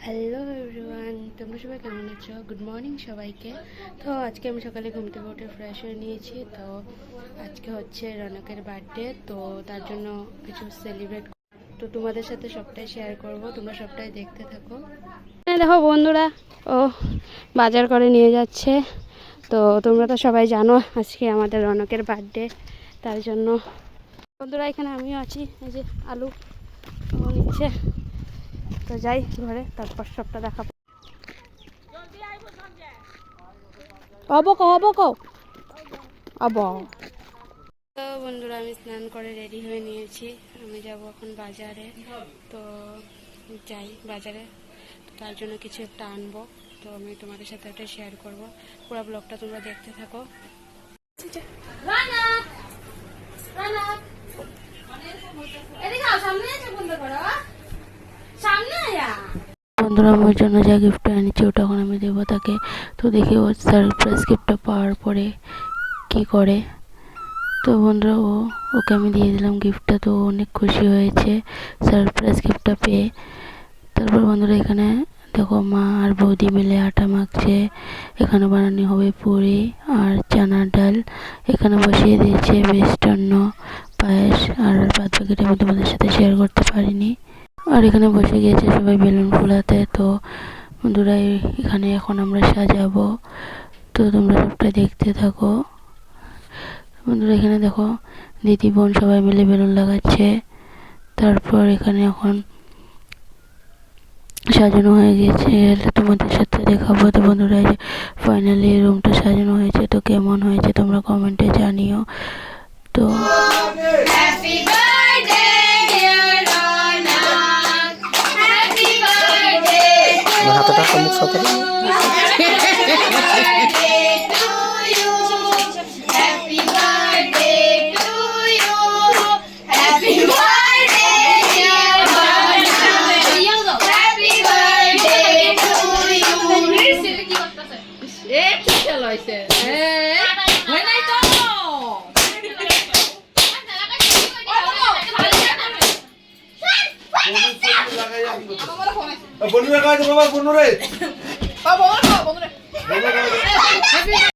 Hello everyone, তোমরা সবাই কেমন আছো? গুড মর্নিং সবাইকে। তো আজকে আমি সকালে ঘুম থেকে উঠে ফ্রেশ হয়ে নিয়েছি। তো আজকে হচ্ছে রনকের বার্থডে, তো তার জন্য কিছু সেলিব্রেট, তো তোমাদের সাথে সবটাই শেয়ার করব, তোমরা সবটাই দেখতে থাকো। দেখো বন্ধুরা, ও বাজার করে নিয়ে যাচ্ছে। তো তোমরা তো সবাই জানো আজকে আমাদের রনকের বার্থডে, তার জন্য বন্ধুরা এখানে আমিও আছি। এই যে আলু নিচ্ছে, তো যাই ঘরে, তারপর সবটা দেখাবো। তো বন্ধুরা আমি স্নান করে রেডি হয়ে নিয়েছি, আমি যাব এখন বাজারে। তো যাই বাজারে, তো তার জন্য কিছু একটা আনবো, তো আমি তোমাদের সাথে ওটা শেয়ার করব। পুরো ব্লগটা তোমরা দেখতে থাকো। বন্ধুরা আমার জন্য যা গিফট এনেছি ওটা এখন আমি দেবো তাকে। তো দেখি ও সারপ্রাইজ গিফটটা পাওয়ার পরে কি করে। তো বন্ধুরা ওকে আমি দিয়ে দিলাম গিফটটা, তো অনেক খুশি হয়েছে সারপ্রাইজ গিফটটা পেয়ে। তারপর বন্ধুরা এখানে দেখো মা আর বৌদি মিলে আটা মাখছে, এখানে বানানো হবে পুরি আর চানার ডাল। এখানে বসিয়ে দিয়েছে মিষ্টান্ন, পায়েস, আর বাদ বাকিটা আমি তোমাদের সাথে শেয়ার করতে পারিনি। আর এখানে বসে গিয়েছে সবাই বেলুন ফোলাতে। তো বন্ধুরা এখানে এখন আমরা সাজাবো, তো তোমরা সবটা দেখতে থাকো। বন্ধুরা এখানে দেখো দিদি বোন সবাই মিলে বেলুন লাগাচ্ছে। তারপর এখানে এখন সাজানো হয়ে গেছে, তোমাদের সাথে দেখাবো। তো বন্ধুরা ফাইনালি রুমটা সাজানো হয়েছে, তো কেমন হয়েছে তোমরা কমেন্টে জানিও। তো হাতটা মুখ সাথে বন্ধুরা কাজ বাবা বন্ধুরে